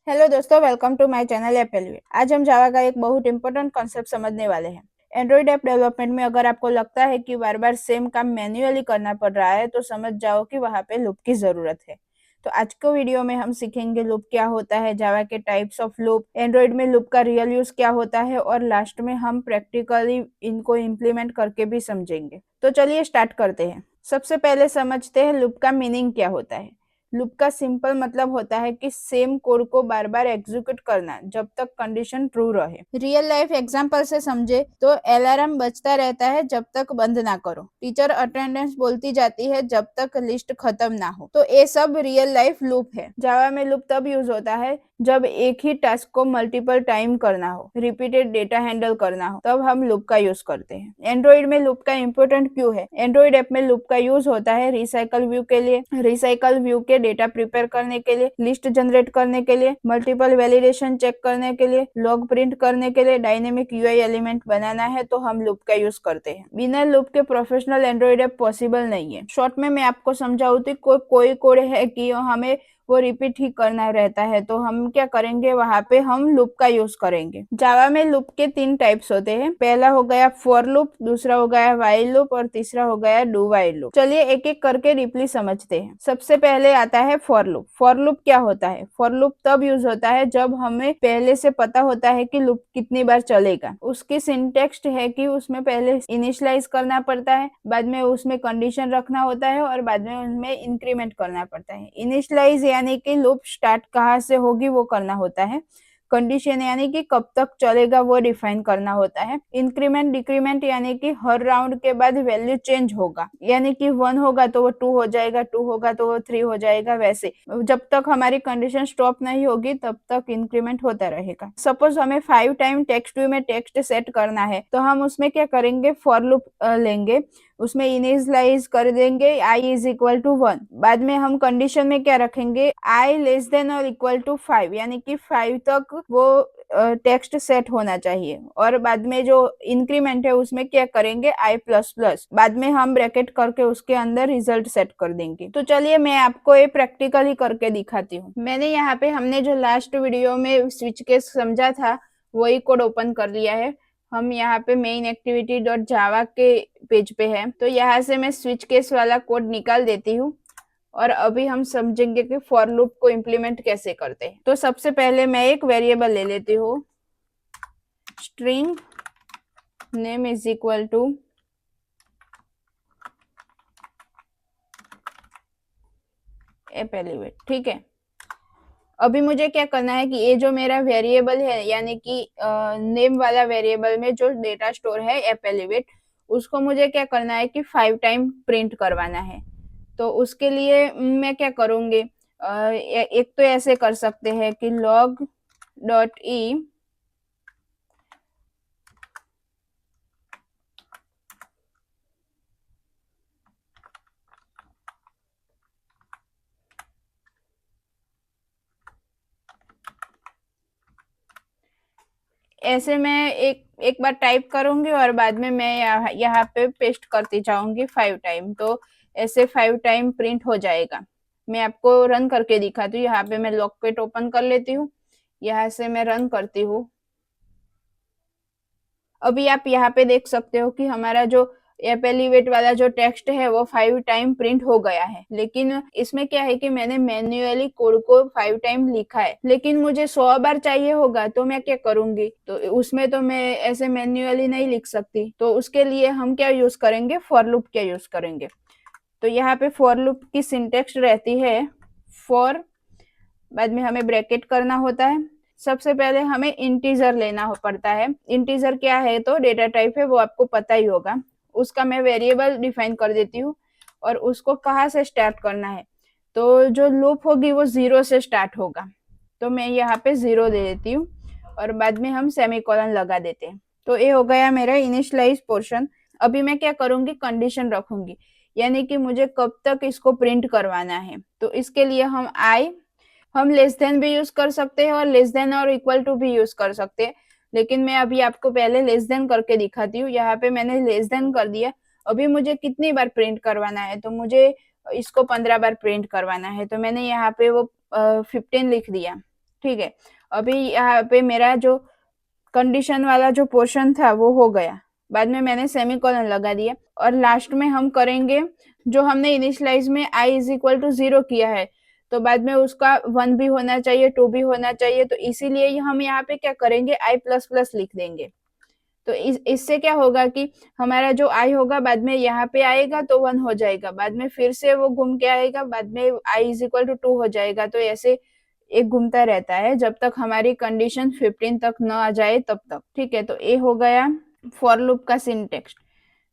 Hello दोस्तों, welcome to my channel Apple. आज हम जावा का एक बहुत इंपॉर्टेंट कॉन्सेप्ट समझने वाले हैं। एंड्रॉइड ऐप डेवलपमेंट में अगर आपको लगता है कि बार बार सेम काम मैन्युअली करना पड़ रहा है तो समझ जाओ कि वहाँ पे लूप की जरूरत है। तो आज के वीडियो में हम सीखेंगे लूप क्या होता है, जावा के टाइप्स ऑफ लूप, एंड्रॉइड में लूप का रियल यूज क्या होता है और लास्ट में हम प्रैक्टिकली इनको इम्प्लीमेंट करके भी समझेंगे। तो चलिए स्टार्ट करते हैं। सबसे पहले समझते हैं लूप का मीनिंग क्या होता है। लूप का सिंपल मतलब होता है कि सेम कोड को बार बार एग्जीक्यूट करना जब तक कंडीशन ट्रू रहे। रियल लाइफ एग्जांपल से समझे तो अलार्म बजता रहता है जब तक बंद ना करो, टीचर अटेंडेंस बोलती जाती है जब तक लिस्ट खत्म ना हो। तो ये सब रियल लाइफ लूप है। जावा में लूप तब यूज होता है जब एक ही टास्क को मल्टीपल टाइम करना हो, रिपीटेड डेटा हैंडल करना हो, तब हम लूप का यूज करते हैं। एंड्रॉइड में लूप का इंपॉर्टेंट क्यों है? एंड्रॉइड ऐप में लूप का यूज होता है रिसाइकल व्यू के लिए, रिसाइकल व्यू के डेटा प्रिपेयर करने के लिए, लिस्ट जनरेट करने के लिए, मल्टीपल वैलिडेशन चेक करने के लिए, लॉग प्रिंट करने के लिए, डायनेमिक यूआई एलिमेंट बनाना है तो हम लूप का यूज करते हैं। बिना लूप के प्रोफेशनल एंड्रॉइड ऐप पॉसिबल नहीं है। शॉर्ट में मैं आपको समझाऊँ तो कोई कोड है कि हमें वो रिपीट ही करना रहता है तो हम क्या करेंगे, वहां पे हम लूप का यूज करेंगे। जावा में लूप के 3 टाइप्स होते हैं। पहला हो गया फॉर लूप, दूसरा हो गया व्हाइल लूप और तीसरा हो गया डू व्हाइल लूप। चलिए एक एक करके डीपली समझते हैं। सबसे पहले आता है फॉर लूप। फॉर लूप क्या होता है? फॉर लूप तब यूज होता है जब हमें पहले से पता होता है कि लूप कितनी बार चलेगा। उसकी सिंटेक्स है कि उसमें पहले इनिशियलाइज करना पड़ता है, बाद में उसमें कंडीशन रखना होता है और बाद में उसमें इंक्रीमेंट करना पड़ता है। इनिशियलाइज यानी कि लूप स्टार्ट कहाँ से होगी वो करना होता है। कंडीशन यानी कि कब तक चलेगा वो डिफाइन करना होता है। इंक्रीमेंट डिक्रीमेंट यानी कि हर राउंड के बाद वैल्यू चेंज होगा, यानी कि 1 होगा तो वो 2 हो जाएगा, 2 होगा तो वो 3 हो जाएगा। वैसे जब तक हमारी कंडीशन स्टॉप नहीं होगी तब तक इंक्रीमेंट होता रहेगा। सपोज हमें 5 टाइम टेक्स्ट व्यू में टेक्स्ट सेट करना है तो हम उसमें क्या करेंगे, फॉर लूप लेंगे, उसमें इनिशियलाइज कर देंगे i इज इक्वल टू 1। बाद में हम कंडीशन में क्या रखेंगे, i लेस देन और इक्वल टू 5, यानी कि 5 तक वो टेक्स्ट सेट होना चाहिए। और बाद में जो इंक्रीमेंट है उसमें क्या करेंगे, i प्लस प्लस, बाद में हम ब्रैकेट करके उसके अंदर रिजल्ट सेट कर देंगे। तो चलिए मैं आपको ये प्रैक्टिकली करके दिखाती हूँ। मैंने यहाँ पे हमने जो लास्ट वीडियो में स्विच केस समझा था वही कोड ओपन कर लिया है। हम यहाँ पे मेन एक्टिविटी डॉट जावा के पेज पे है, तो यहाँ से मैं स्विच केस वाला कोड निकाल देती हूँ और अभी हम समझेंगे कि फॉर लूप को इम्प्लीमेंट कैसे करते हैं। तो सबसे पहले मैं एक वेरिएबल ले लेती हूँ, string name is equal to एपेलिवेट। ठीक है, अभी मुझे क्या करना है कि ये जो मेरा वेरिएबल है यानी कि नेम वाला वेरिएबल में जो डेटा स्टोर है एपेलिवेट, उसको मुझे क्या करना है कि 5 टाइम प्रिंट करवाना है। तो उसके लिए मैं क्या करूंगी, एक तो ऐसे कर सकते हैं कि log डॉट ई ऐसे मैं एक बार टाइप करूंगी और बाद में मैं यहाँ पे पेस्ट करती जाऊंगी 5 टाइम, तो ऐसे 5 टाइम प्रिंट हो जाएगा। मैं आपको रन करके दिखाती हूँ। यहाँ पे मैं लॉकपेट ओपन कर लेती हूँ, यहाँ से मैं रन करती हूँ। अभी आप यहाँ पे देख सकते हो कि हमारा जो एपेलिवेट वाला जो टेक्स्ट है वो 5 टाइम प्रिंट हो गया है। लेकिन इसमें क्या है कि मैंने मैन्युअली कोड को 5 टाइम लिखा है, लेकिन मुझे 100 बार चाहिए होगा तो मैं क्या करूंगी, तो उसमें तो मैं ऐसे मैन्युअली नहीं लिख सकती। तो उसके लिए हम क्या यूज करेंगे, फॉर लूप क्या यूज करेंगे। तो यहाँ पे फॉर लूप की सिंटेक्स रहती है फॉर, बाद में हमें ब्रैकेट करना होता है। सबसे पहले हमें इंटीजर लेना पड़ता है। इंटीजर क्या है, तो डेटा टाइप है, वो आपको पता ही होगा। उसका मैं वेरिएबल डिफाइन कर देती हूँ और उसको कहाँ से स्टार्ट करना है, तो जो लूप होगी वो 0 से स्टार्ट होगा। तो मैं यहाँ पे 0 दे देती हूँ और बाद में हम सेमीकोलन लगा देते हैं। तो ये हो गया मेरा इनिशियलाइज पोर्शन। अभी मैं क्या करूंगी, कंडीशन रखूंगी, यानी कि मुझे कब तक इसको प्रिंट करवाना है। तो इसके लिए हम लेस देन भी यूज कर सकते हैं और लेस देन और इक्वल टू भी यूज कर सकते हैं, लेकिन मैं अभी आपको पहले लेस देन करके दिखाती हूँ। यहाँ पे मैंने लेस देन कर दिया। अभी मुझे कितनी बार प्रिंट करवाना है, तो मुझे इसको 15 बार प्रिंट करवाना है, तो मैंने यहाँ पे वो 15 लिख दिया। ठीक है, अभी यहाँ पे मेरा जो कंडीशन वाला जो पोर्शन था वो हो गया, बाद में मैंने सेमीकोलन लगा दिया और लास्ट में हम करेंगे जो हमने इनिशियलाइज में i इज इक्वल टू 0 किया है, तो बाद में उसका 1 भी होना चाहिए, 2 भी होना चाहिए, तो इसीलिए हम यहाँ पे क्या करेंगे, i प्लस प्लस लिख देंगे। तो इससे क्या होगा कि हमारा जो i होगा बाद में यहाँ पे आएगा तो 1 हो जाएगा, बाद में फिर से वो घूम के आएगा, बाद में i इज इक्वल टू 2 हो जाएगा। तो ऐसे एक घूमता रहता है जब तक हमारी कंडीशन 15 तक न आ जाए तब तक। ठीक है, तो ये हो गया फॉर लूप का सिंटेक्स।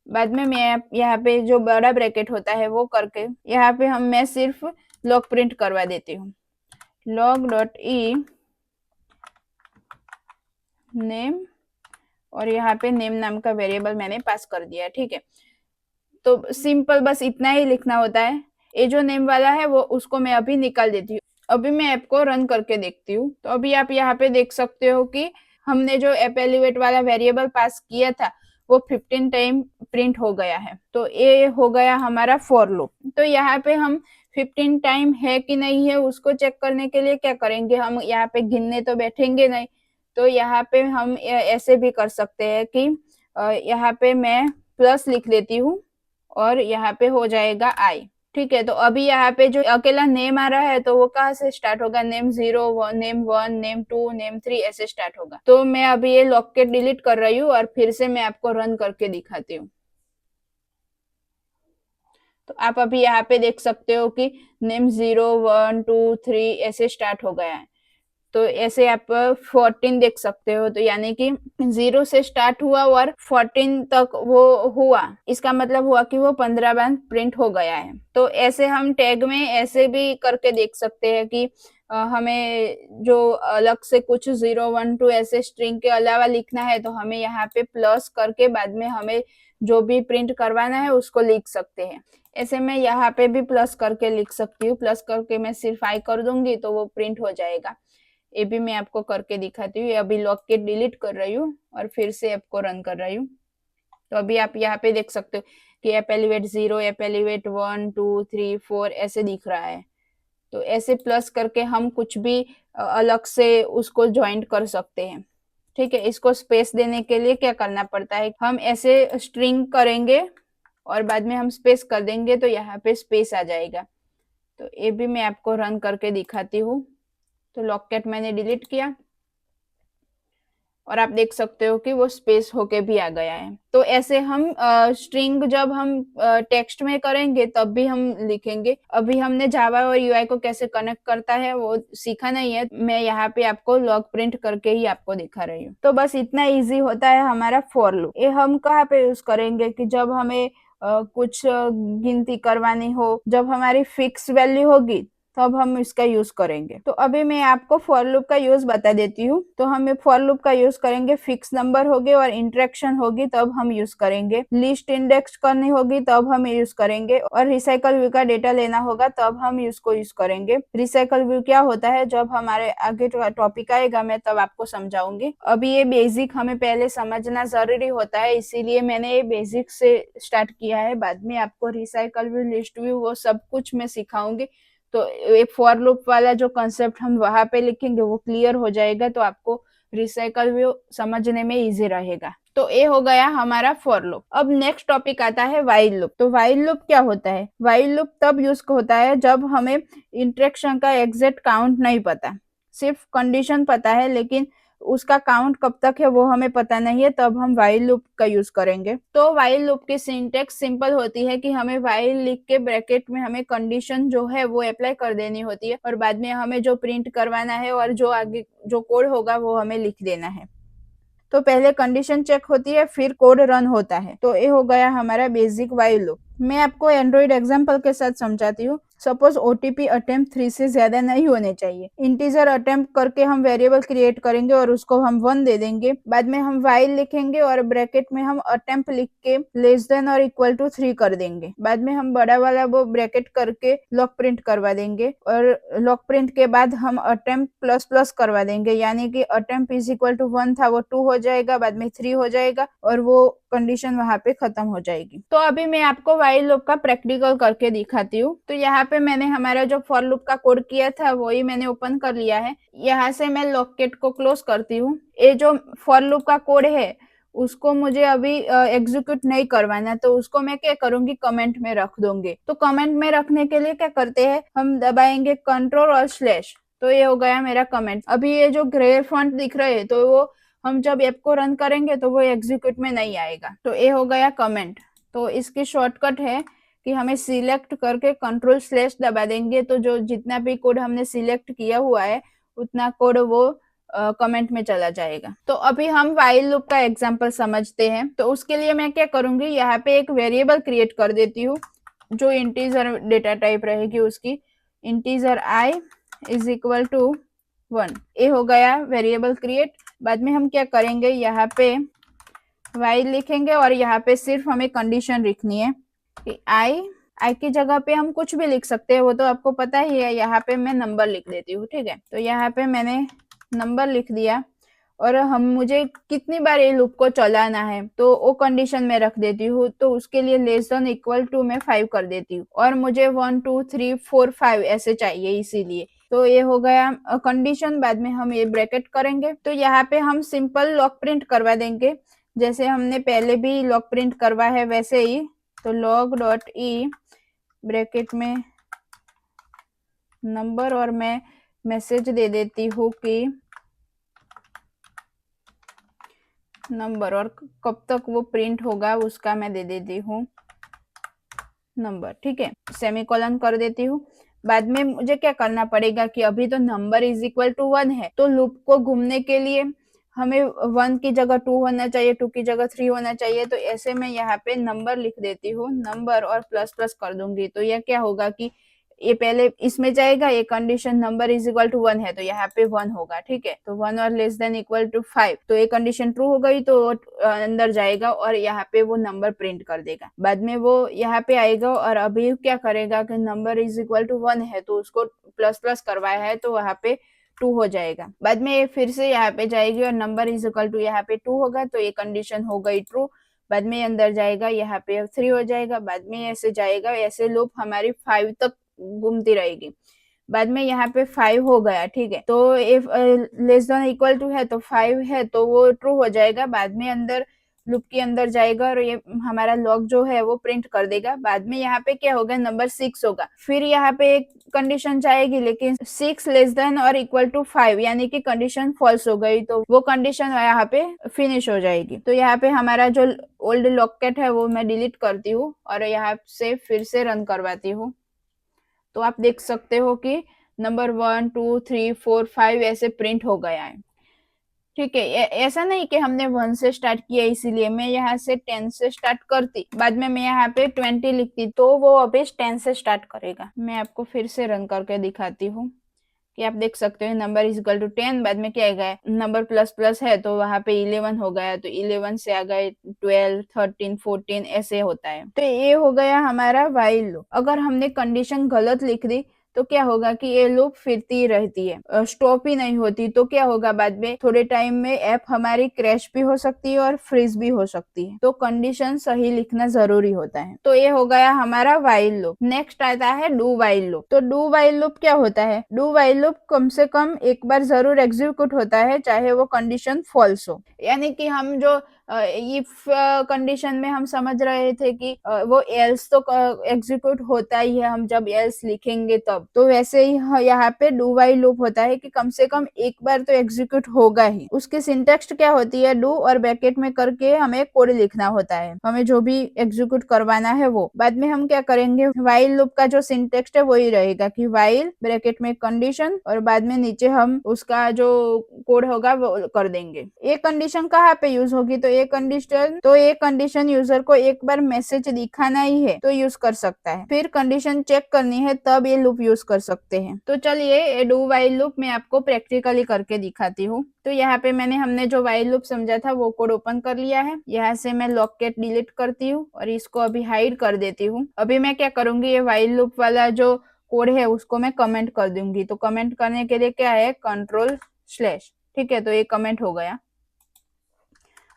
बाद में मैं यहाँ पे जो बड़ा ब्रैकेट होता है वो करके यहाँ पे मैं सिर्फ लॉग प्रिंट करवा देती हूँ, log डॉट ई नेम, और यहाँ पे नेम नाम का वेरिएबल मैंने पास कर दिया। ठीक है, तो सिंपल बस इतना ही लिखना होता है। ये जो नेम वाला है वो उसको मैं अभी निकाल देती हूँ। अभी मैं ऐप को रन करके देखती हूँ, तो अभी आप यहाँ पे देख सकते हो कि हमने जो ऐप एलिवेट वाला वेरिएबल पास किया था वो 15 टाइम प्रिंट हो गया है। तो ये हो गया हमारा फॉर लूप। तो यहाँ पे हम 15 टाइम है कि नहीं है उसको चेक करने के लिए क्या करेंगे, हम यहाँ पे गिनने तो बैठेंगे नहीं, तो यहाँ पे हम ऐसे भी कर सकते हैं कि यहाँ पे मैं प्लस लिख लेती हूँ और यहाँ पे हो जाएगा आई। ठीक है, तो अभी यहाँ पे जो अकेला नेम आ रहा है तो वो कहाँ से स्टार्ट होगा, नेम 0, नेम 1, नेम 2, नेम 3 ऐसे स्टार्ट होगा। तो मैं अभी ये लॉकेट डिलीट कर रही हूँ और फिर से मैं आपको रन करके दिखाती हूँ। तो आप अभी यहाँ पे देख सकते हो कि नेम 0, 1, 2, 3 ऐसे स्टार्ट हो गया है। तो ऐसे आप 14 देख सकते हो, तो यानी कि 0 से स्टार्ट हुआ और 14 तक वो हुआ, इसका मतलब हुआ कि वो 15 बार प्रिंट हो गया है। तो ऐसे हम टैग में ऐसे भी करके देख सकते हैं कि हमें जो अलग से कुछ 0, 1, 2 ऐसे स्ट्रिंग के अलावा लिखना है तो हमें यहाँ पे प्लस करके बाद में हमें जो भी प्रिंट करवाना है उसको लिख सकते हैं। ऐसे मैं यहाँ पे भी प्लस करके लिख सकती हूँ, प्लस करके मैं सिर्फ आई कर दूंगी तो वो प्रिंट हो जाएगा। ये भी मैं आपको करके दिखाती हूँ। अभी लॉकेट डिलीट कर रही हूँ और फिर से ऐप को रन कर रही हूँ। तो अभी आप यहाँ पे देख सकते हो कि ऐप एलिवेट 0, ऐप एलिवेट 1, 2, 3, 4 ऐसे दिख रहा है। तो ऐसे प्लस करके हम कुछ भी अलग से उसको ज्वाइंट कर सकते हैं। ठीक है, इसको स्पेस देने के लिए क्या करना पड़ता है, हम ऐसे स्ट्रिंग करेंगे और बाद में हम स्पेस कर देंगे तो यहाँ पे स्पेस आ जाएगा। तो ये भी मैं आपको रन करके दिखाती हूँ। तो लॉकेट मैंने डिलीट किया और आप देख सकते हो कि वो स्पेस होके भी आ गया है। तो ऐसे हम स्ट्रिंग जब हम टेक्स्ट में करेंगे तब भी हम लिखेंगे। अभी हमने जावा और यूआई को कैसे कनेक्ट करता है वो सीखा नहीं है, मैं यहाँ पे आपको लॉग प्रिंट करके ही आपको दिखा रही हूँ। तो बस इतना इजी होता है हमारा फॉर लूप। ये हम कहाँ पे यूज करेंगे कि जब हमें कुछ गिनती करवानी हो, जब हमारी फिक्स वैल्यू होगी तब हम इसका यूज करेंगे। तो अभी मैं आपको फॉर लूप का यूज बता देती हूँ। तो हम फॉर लूप का यूज करेंगे, फिक्स नंबर होगी और इंटरेक्शन होगी तब हम यूज करेंगे, लिस्ट इंडेक्स करनी होगी तब हम यूज करेंगे, और रिसाइकल व्यू का डेटा लेना होगा तब हम इसको यूज करेंगे। रिसाइकल व्यू क्या होता है, जब हमारे आगे टॉपिक आएगा मैं तब आपको समझाऊंगी। अभी ये बेसिक हमें पहले समझना जरूरी होता है, इसीलिए मैंने ये बेसिक से स्टार्ट किया है। बाद में आपको रिसाइकल व्यू, लिस्ट व्यू वो सब कुछ मैं सिखाऊंगी। तो एक फॉर लूप वाला जो कंसेप्ट हम वहां पे लिखेंगे वो क्लियर हो जाएगा, तो आपको रिसाइकल व्यू समझने में इजी रहेगा। तो ये हो गया हमारा फॉर लूप। अब नेक्स्ट टॉपिक आता है व्हाइल लूप। तो व्हाइल लूप क्या होता है, व्हाइल लूप तब यूज होता है जब हमें इंटरेक्शन का एग्जैक्ट काउंट नहीं पता, सिर्फ कंडीशन पता है लेकिन उसका काउंट कब तक है वो हमें पता नहीं है, तब हम व्हाइल लूप का यूज करेंगे। तो व्हाइल लूप की सिंटेक्स सिंपल होती है कि हमें व्हाइल लिख के ब्रैकेट में हमें कंडीशन जो है वो अप्लाई कर देनी होती है और बाद में हमें जो प्रिंट करवाना है और जो आगे जो कोड होगा वो हमें लिख देना है। तो पहले कंडीशन चेक होती है फिर कोड रन होता है। तो ये हो गया हमारा बेसिक व्हाइल लूप। मैं आपको एंड्रॉइड एग्जांपल के साथ समझाती हूँ। सपोज ओटीपी अटेम्प्ट 3 से ज्यादा नहीं होने चाहिए। इंटीजर अटेम्प्ट करके हम वेरिएबल क्रिएट करेंगे और उसको हम 1 दे देंगे। बाद में हम व्हाइल लिखेंगे और ब्रैकेट में हम अटेम्प्ट लिख के लेस देन और इक्वल टू 3 कर देंगे। बाद में हम बड़ा वाला वो ब्रैकेट करके लॉग प्रिंट करवा देंगे और लॉग प्रिंट के बाद हम अटेम्प्ट प्लस प्लस करवा देंगे, यानी कि अटेम्प्ट इज इक्वल टू 1 था वो 2 हो जाएगा, बाद में 3 हो जाएगा और वो कंडीशन वहां पे खत्म हो जाएगी। तो अभी मैं आपको व्हाइल लूप का प्रैक्टिकल करके दिखाती हूँ। तो यहाँ पे मैंने हमारा जो फॉर लूप का कोड किया था वही मैंने ओपन कर लिया है। यहाँ से मैं लॉकेट को क्लोज करती हूँ। ये जो फॉर लूप का कोड है उसको मुझे अभी एग्जीक्यूट नहीं करवाना, तो उसको मैं क्या करूंगी, कमेंट में रख दूंगी। तो कमेंट में रखने के लिए क्या करते हैं, हम दबाएंगे कंट्रोल और स्लैश, तो ये हो गया मेरा कमेंट। अभी ये जो ग्रे फॉन्ट दिख रहे हैं तो वो हम जब ऐप को रन करेंगे तो वो एग्जीक्यूट में नहीं आएगा। तो ये हो गया कमेंट। तो इसकी शॉर्टकट है कि हमें सिलेक्ट करके कंट्रोल स्लैश दबा देंगे, तो जो जितना भी कोड हमने सिलेक्ट किया हुआ है उतना कोड वो कमेंट में चला जाएगा। तो अभी हम व्हाइल लूप का एग्जांपल समझते हैं। तो उसके लिए मैं क्या करूंगी, यहाँ पे एक वेरिएबल क्रिएट कर देती हूँ जो इंटीजर डेटा टाइप रहेगी उसकी, integer I is equal to 1। ये हो गया वेरिएबल क्रिएट। बाद में हम क्या करेंगे, यहाँ पे व्हाइल लिखेंगे और यहाँ पे सिर्फ हमें कंडीशन लिखनी है कि आई की जगह पे हम कुछ भी लिख सकते हैं, वो तो आपको पता ही है। यहाँ पे मैं नंबर लिख देती हूँ, ठीक है। तो यहाँ पे मैंने नंबर लिख दिया और हम मुझे कितनी बार ये लूप को चलाना है तो वो कंडीशन में रख देती हूँ। तो उसके लिए लेस देन इक्वल टू में 5 कर देती हूँ और मुझे 1 2 3 4 5 ऐसे चाहिए, इसीलिए। तो ये हो गया कंडीशन। बाद में हम ये ब्रैकेट करेंगे। तो यहाँ पे हम सिंपल लॉग प्रिंट करवा देंगे, जैसे हमने पहले भी लॉग प्रिंट करवा है वैसे ही। तो log डॉट ई ब्रैकेट में नंबर और मैं मैसेज दे देती हूँ कि नंबर, और कब तक वो प्रिंट होगा उसका मैं दे देती हूँ नंबर, ठीक है। सेमीकोलन कर देती हूँ। बाद में मुझे क्या करना पड़ेगा कि अभी तो नंबर इज इक्वल टू 1 है, तो लूप को घूमने के लिए हमें 1 की जगह 2 होना चाहिए, 2 की जगह 3 होना चाहिए। तो ऐसे मैं यहाँ पे नंबर लिख देती हूँ, नंबर और प्लस प्लस कर दूंगी। तो यह क्या होगा कि ये पहले इसमें जाएगा, ये condition number is equal to 1 है तो यहाँ पे 1 होगा, ठीक है। तो 1 और लेस देन इक्वल टू 5, तो ये कंडीशन ट्रू हो गई तो अंदर जाएगा और यहाँ पे वो नंबर प्रिंट कर देगा। बाद में वो यहाँ पे आएगा और अभी क्या करेगा कि नंबर इज इक्वल टू 1 है तो उसको प्लस प्लस करवाया है तो वहां पे 2 हो जाएगा। बाद में ये फिर से यहाँ पे जाएगी और नंबर इज इक्वल टू यहाँ पे 2 होगा, तो ये कंडीशन हो गई ट्रू। बाद में अंदर जाएगा, यहाँ पे 3 हो जाएगा। बाद में ऐसे जाएगा, ऐसे लूप हमारी 5 तक घूमती रहेगी। बाद में यहाँ पे 5 हो गया, ठीक है। तो if less than equal to है तो 5 है तो वो ट्रू हो जाएगा। बाद में अंदर लूप के अंदर जाएगा और ये हमारा लॉग जो है वो प्रिंट कर देगा। बाद में यहाँ पे क्या होगा, नंबर 6 होगा। फिर यहाँ पे एक कंडीशन जाएगी, लेकिन 6 लेस देन और इक्वल टू 5 यानी कि कंडीशन फॉल्स हो गई, तो वो कंडीशन यहाँ पे फिनिश हो जाएगी। तो यहाँ पे हमारा जो ओल्ड लॉकेट है वो मैं डिलीट करती हूँ और यहाँ से फिर से रन करवाती हूँ। तो आप देख सकते हो कि नंबर 1 2 3 4 5 ऐसे प्रिंट हो गया है, ठीक है। ऐसा नहीं कि हमने 1 से स्टार्ट किया, इसीलिए मैं यहाँ से 10 से स्टार्ट करती, बाद में मैं यहाँ पे 20 लिखती तो वो अभी 10 से स्टार्ट करेगा। मैं आपको फिर से रन करके दिखाती हूँ कि आप देख सकते हो नंबर इज इक्वल टू 10। बाद में क्या आएगा, नंबर प्लस प्लस है तो वहां पे 11 हो गया, तो 11 से आ गए 12 13 14 ऐसे होता है। तो ये हो गया हमारा व्हाइल लूप। अगर हमने कंडीशन गलत लिख दी तो क्या होगा कि ये लूप फिरती रहती है, स्टॉप ही नहीं होती। तो क्या होगा, बाद में थोड़े टाइम में ऐप हमारी क्रैश भी हो सकती है और फ्रीज भी हो सकती है। तो कंडीशन सही लिखना जरूरी होता है। तो ये हो गया हमारा व्हाइल लूप। नेक्स्ट आता है डू व्हाइल लूप। तो डू व्हाइल लूप क्या होता है, डू व्हाइल लूप कम से कम एक बार जरूर एग्जीक्यूट होता है, चाहे वो कंडीशन फॉल्स हो। यानी कि हम जो इफ कंडीशन में हम समझ रहे थे कि वो एल्स तो एग्जीक्यूट होता ही है, हम जब एल्स लिखेंगे तब, तो वैसे ही यहाँ पे डू व्हाइल लूप होता है कि कम से कम एक बार तो एग्जीक्यूट होगा ही। उसकी सिंटेक्स क्या होती है, डू और ब्रैकेट में करके हमें कोड लिखना होता है, हमें जो भी एग्जीक्यूट करवाना है वो। बाद में हम क्या करेंगे, व्हाइल लूप का जो सिंटेक्स है वही रहेगा कि व्हाइल ब्रैकेट में कंडीशन और बाद में नीचे हम उसका जो कोड होगा वो कर देंगे। ये कंडीशन कहाँ पे यूज होगी, तो ये कंडीशन यूजर को एक बार मैसेज दिखाना ही है तो यूज कर सकता है। फिर कंडीशन चेक करनी है तब ये लूप यूज कर सकते हैं। तो चलिए डू व्हाइल लूप मैं आपको प्रैक्टिकली करके दिखाती हूँ। तो यहाँ पे हमने जो व्हाइल लूप समझा था वो कोड ओपन कर लिया है। यहाँ से मैं लॉकेट डिलीट करती हूँ और इसको अभी हाइड कर देती हूँ। अभी मैं क्या करूंगी, ये व्हाइल लूप वाला जो कोड है उसको मैं कमेंट कर दूंगी। तो कमेंट करने के लिए क्या है, कंट्रोल स्लैश, ठीक है। तो ये कमेंट हो गया।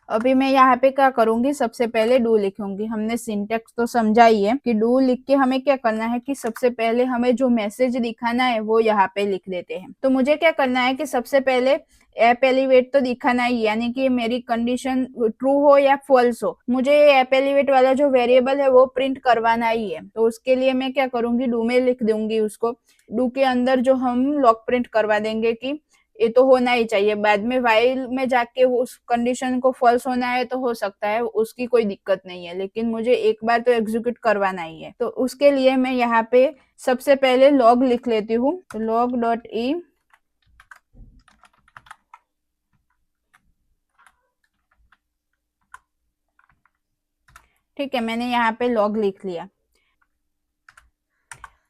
अभी मैं यहाँ पे क्या करूंगी, सबसे पहले डू लिखूंगी। हमने सिंटेक्स तो समझा ही है कि डू लिख के हमें क्या करना है कि सबसे पहले हमें जो मैसेज दिखाना है वो यहाँ पे लिख देते हैं। तो मुझे क्या करना है कि सबसे पहले ऐप एलिवेट तो दिखाना ही, यानी कि मेरी कंडीशन ट्रू हो या फॉल्स हो, मुझे ऐप एलिवेट वाला जो वेरिएबल है वो प्रिंट करवाना ही है। तो उसके लिए मैं क्या करूंगी, डू में लिख दूंगी उसको। डू के अंदर जो हम लॉग प्रिंट करवा देंगे कि ये तो होना ही चाहिए। बाद में वाइल में जाके उस कंडीशन को फॉल्स होना है तो हो सकता है, उसकी कोई दिक्कत नहीं है, लेकिन मुझे एक बार तो एग्जीक्यूट करवाना ही है। तो उसके लिए मैं यहाँ पे सबसे पहले लॉग लिख लेती हूँ। तो लॉग डॉट ई, ठीक है, मैंने यहाँ पे लॉग लिख लिया।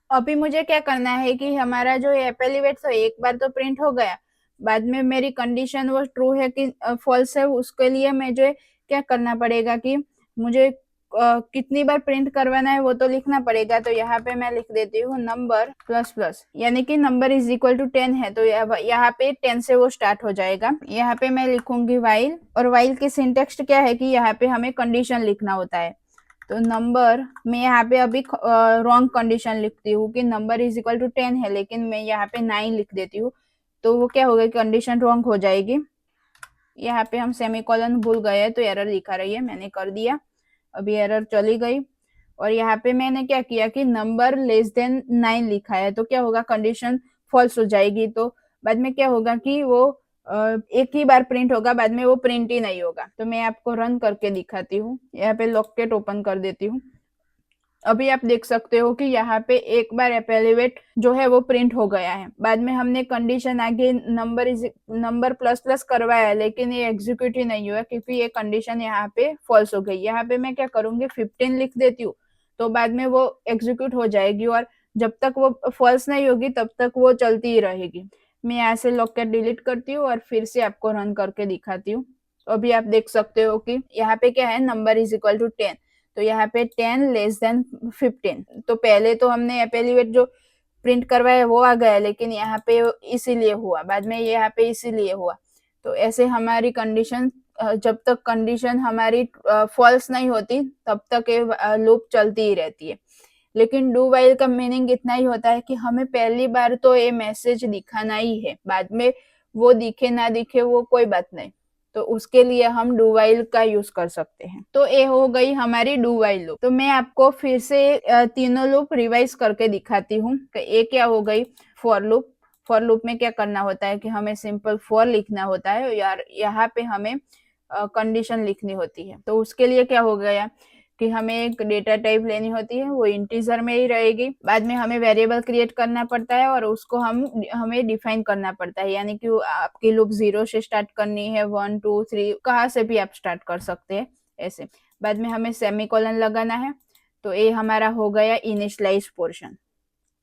अभी मुझे क्या करना है कि हमारा जो ऐप एलिवेट तो एक बार तो प्रिंट हो गया, बाद में मेरी कंडीशन वो ट्रू है कि फॉल्स है, उसके लिए मुझे क्या करना पड़ेगा कि मुझे कितनी बार प्रिंट करवाना है वो तो लिखना पड़ेगा। तो यहाँ पे मैं लिख देती हूँ नंबर प्लस प्लस, यानी कि नंबर इज इक्वल टू 10 है, तो यहाँ पे 10 से वो स्टार्ट हो जाएगा। यहाँ पे मैं लिखूंगी वाइल, और वाइल की सिंटेक्स क्या है कि यहाँ पे हमें कंडीशन लिखना होता है। तो नंबर मैं यहाँ पे अभी रॉन्ग कंडीशन लिखती हूँ कि नंबर इज इक्वल टू 10 है, लेकिन मैं यहाँ पे 9 लिख देती हूँ, तो वो क्या होगा, कंडीशन रॉन्ग हो जाएगी। यहाँ पे हम सेमीकोलन भूल गए तो एरर दिखा रही है, मैंने कर दिया, अभी एरर चली गई। और यहाँ पे मैंने क्या किया कि नंबर लेस देन 9 लिखा है, तो क्या होगा, कंडीशन फॉल्स हो जाएगी। तो बाद में क्या होगा कि वो एक ही बार प्रिंट होगा, बाद में वो प्रिंट ही नहीं होगा। तो मैं आपको रन करके दिखाती हूँ। यहाँ पे लॉकेट ओपन कर देती हूँ। अभी आप देख सकते हो कि यहाँ पे एक बार एपेलिवेट जो है वो प्रिंट हो गया है। बाद में हमने कंडीशन आगे नंबर प्लस प्लस करवाया, लेकिन ये एग्जीक्यूट ही नहीं हुआ क्योंकि ये कंडीशन यहाँ पे फॉल्स हो गई। यहाँ पे मैं क्या करूंगी, 15 लिख देती हूँ, तो बाद में वो एग्जीक्यूट हो जाएगी, और जब तक वो फॉल्स नहीं होगी तब तक वो चलती ही रहेगी। मैं यहाँ से लॉकेट डिलीट करती हूँ और फिर से आपको रन करके दिखाती हूँ। अभी आप देख सकते हो कि यहाँ पे क्या है, नंबर इज इक्वल टू 10, तो यहाँ पे 10 लेस देन 15। तो पहले तो हमने एपेलिवेट जो प्रिंट करवाया वो आ गया, लेकिन यहाँ पे इसीलिए हुआ, बाद में यहाँ पे इसीलिए हुआ। तो ऐसे हमारी कंडीशन, जब तक कंडीशन हमारी फॉल्स नहीं होती तब तक ये लूप चलती ही रहती है। लेकिन डू वाइल का मीनिंग इतना ही होता है कि हमें पहली बार तो ये मैसेज दिखाना ही है, बाद में वो दिखे ना दिखे वो कोई बात नहीं। तो उसके लिए हम डू वाइल का यूज कर सकते हैं। तो ये हो गई हमारी डू वाइल लूप। तो मैं आपको फिर से तीनों लूप रिवाइज करके दिखाती हूँ। ये क्या हो गई, फॉर लूप। फॉर लूप में क्या करना होता है कि हमें सिंपल फॉर लिखना होता है, यार यहाँ पे हमें कंडीशन लिखनी होती है। तो उसके लिए क्या हो गया कि हमें एक डेटा टाइप लेनी होती है, वो इंटीजर में ही रहेगी। बाद में हमें वेरिएबल क्रिएट करना पड़ता है और उसको हमें डिफाइन करना पड़ता है, यानी कि आपकी लूप 0 से स्टार्ट करनी है, 1 2 3 कहाँ से भी आप स्टार्ट कर सकते हैं ऐसे। बाद में हमें सेमीकोलन लगाना है। तो ये हमारा हो गया इनिशियलाइज पोर्शन।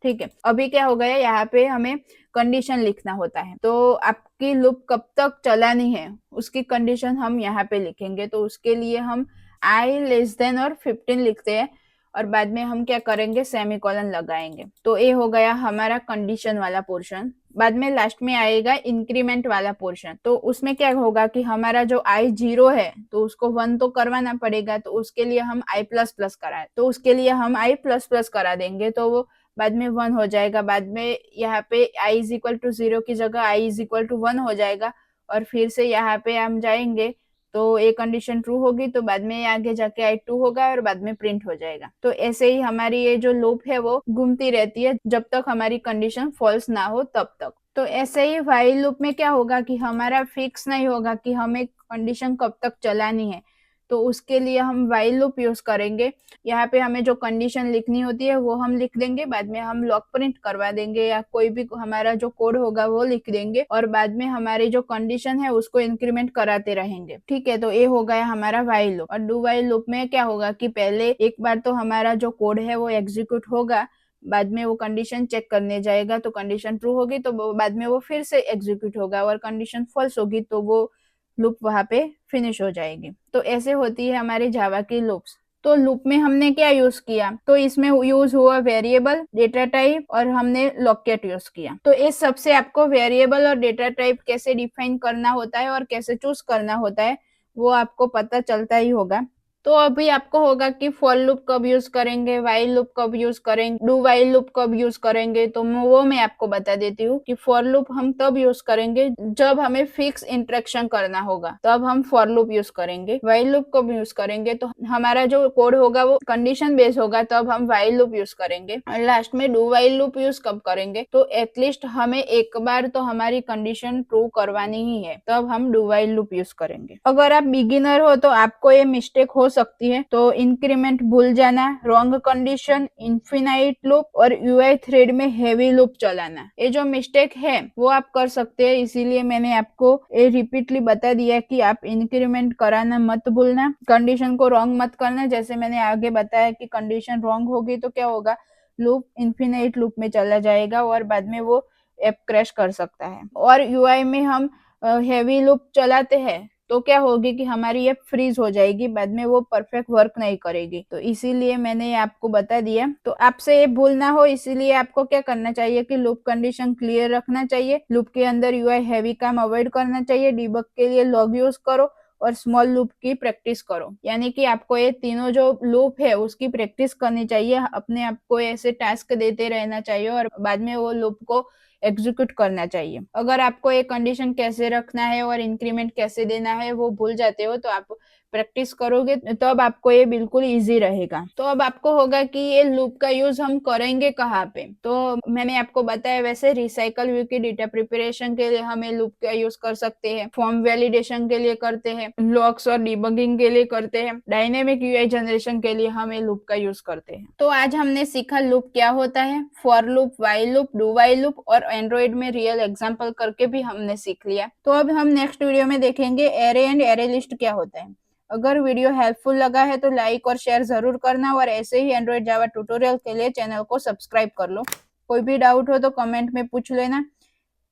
ठीक है, अभी क्या हो गया, यहाँ पे हमें कंडीशन लिखना होता है। तो आपकी लूप कब तक चलानी है उसकी कंडीशन हम यहाँ पे लिखेंगे। तो उसके लिए हम आई लेस देन और 15 लिखते हैं, और बाद में हम क्या करेंगे, सेमीकोलन लगाएंगे। तो ये हो गया हमारा कंडीशन वाला पोर्शन। बाद में लास्ट में आएगा इंक्रीमेंट वाला पोर्शन। तो उसमें क्या होगा कि हमारा जो आई 0 है तो उसको 1 तो करवाना पड़ेगा, तो उसके लिए हम आई प्लस प्लस कराए, तो उसके लिए हम आई प्लस प्लस करा देंगे, तो वो बाद में 1 हो जाएगा। बाद में यहाँ पे आई इज इक्वल टू 0 की जगह आई इज इक्वल टू 1 हो जाएगा, और फिर से यहाँ पे हम जाएंगे तो ये कंडीशन ट्रू होगी, तो बाद में आगे जाके आई 2 होगा और बाद में प्रिंट हो जाएगा। तो ऐसे ही हमारी ये जो लूप है वो घूमती रहती है जब तक हमारी कंडीशन फॉल्स ना हो तब तक। तो ऐसे ही व्हाइल लूप में क्या होगा कि हमारा फिक्स नहीं होगा कि हमें कंडीशन कब तक चलानी है, तो उसके लिए हम व्हाइल लूप यूज करेंगे। यहाँ पे हमें जो कंडीशन लिखनी होती है वो हम लिख देंगे, बाद में हम लॉग प्रिंट करवा देंगे या कोई भी हमारा जो कोड होगा वो लिख देंगे, और बाद में हमारी जो कंडीशन है उसको इंक्रीमेंट कराते रहेंगे। ठीक है, तो ये हो गया हमारा व्हाइल लूप। और डू व्हाइल लूप में क्या होगा कि पहले एक बार तो हमारा जो कोड है वो एग्जीक्यूट होगा, बाद में वो कंडीशन चेक करने जाएगा, तो कंडीशन ट्रू होगी तो बाद में वो फिर से एग्जीक्यूट होगा, और कंडीशन फॉल्स होगी तो वो लूप वहां पे फिनिश हो जाएगी। तो ऐसे होती है हमारी जावा की लूप्स। तो लूप में हमने क्या यूज किया, तो इसमें यूज हुआ वेरिएबल, डेटा टाइप, और हमने लॉकेट यूज किया। तो इस सबसे आपको वेरिएबल और डेटा टाइप कैसे डिफाइन करना होता है और कैसे चूज करना होता है वो आपको पता चलता ही होगा। तो अभी आपको होगा कि फॉर लूप कब यूज करेंगे, व्हाइल लूप कब यूज करेंगे, डू व्हाइल लूप कब यूज करेंगे। तो वो मैं आपको बता देती हूँ कि फॉर लूप हम तब यूज करेंगे जब हमें फिक्स इंटरेक्शन करना होगा, तब हम फॉर लूप यूज करेंगे। व्हाइल लूप कब यूज करेंगे, तो हमारा जो कोड होगा वो कंडीशन बेस्ड होगा, तब हम व्हाइल लूप यूज करेंगे। और लास्ट में डू व्हाइल लूप यूज कब करेंगे, तो एटलीस्ट हमें एक बार तो हमारी कंडीशन ट्रू करवानी ही है, तब हम डू व्हाइल लूप यूज करेंगे। अगर आप बिगिनर हो तो आपको ये मिस्टेक हो सकती है, तो इंक्रीमेंट भूल जाना, रॉन्ग कंडीशन, इन्फिनाइट लूप और यूआई थ्रेड में हेवी लूप चलाना, ये जो मिस्टेक है वो आप कर सकते हैं। इसीलिए मैंने आपको ये रिपीटली बता दिया कि आप इंक्रीमेंट कराना मत भूलना, कंडीशन को रॉन्ग मत करना। जैसे मैंने आगे बताया कि कंडीशन रॉन्ग होगी तो क्या होगा, लूप इन्फिनाइट लूप में चला जाएगा और बाद में वो ऐप क्रैश कर सकता है। और यूआई में हम हेवी लूप चलाते हैं तो क्या होगी कि हमारी ऐप फ्रीज हो जाएगी, बाद में वो परफेक्ट वर्क नहीं करेगी। तो इसीलिए मैंने आपको बता दिया। तो आपसे ये भूल ना हो, इसीलिए आपको क्या करना चाहिए कि लूप कंडीशन क्लियर रखना चाहिए, लूप के अंदर यूआई हैवी काम अवॉइड करना चाहिए, डिबग के लिए लॉग यूज करो और स्मॉल लूप की प्रैक्टिस करो। यानी कि आपको ये तीनों जो लूप है उसकी प्रैक्टिस करनी चाहिए, अपने आप को ऐसे टास्क देते रहना चाहिए और बाद में वो लूप को एग्जीक्यूट करना चाहिए। अगर आपको ये कंडीशन कैसे रखना है और इंक्रीमेंट कैसे देना है वो भूल जाते हो, तो आप प्रैक्टिस करोगे तब आपको ये बिल्कुल इजी रहेगा। तो अब आपको होगा कि ये लूप का यूज हम करेंगे कहाँ पे। तो मैंने आपको बताया वैसे रिसाइकल व्यू की डेटा प्रिपरेशन के लिए हम ये लूप का यूज कर सकते हैं, फॉर्म वैलिडेशन के लिए करते हैं, लॉग्स और डिबगिंग के लिए करते हैं, डायनेमिक यूआई जनरेशन के लिए हम ये लूप का यूज करते हैं। तो आज हमने सीखा लूप क्या होता है, for loop, while loop, do while loop और एंड्रॉइड में रियल एग्जांपल करके भी हमने सीख लिया। तो अब हम नेक्स्ट वीडियो में देखेंगे एरे एंड एरे लिस्ट क्या होता है। अगर वीडियो हेल्पफुल लगा है तो लाइक और शेयर जरूर करना और ऐसे ही एंड्रॉइड जावा ट्यूटोरियल के लिए चैनल को सब्सक्राइब कर लो। कोई भी डाउट हो तो कमेंट में पूछ लेना,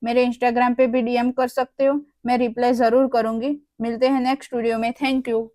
मेरे इंस्टाग्राम पे भी डीएम कर सकते हो, मैं रिप्लाई जरूर करूंगी। मिलते हैं नेक्स्ट वीडियो में। Thank you.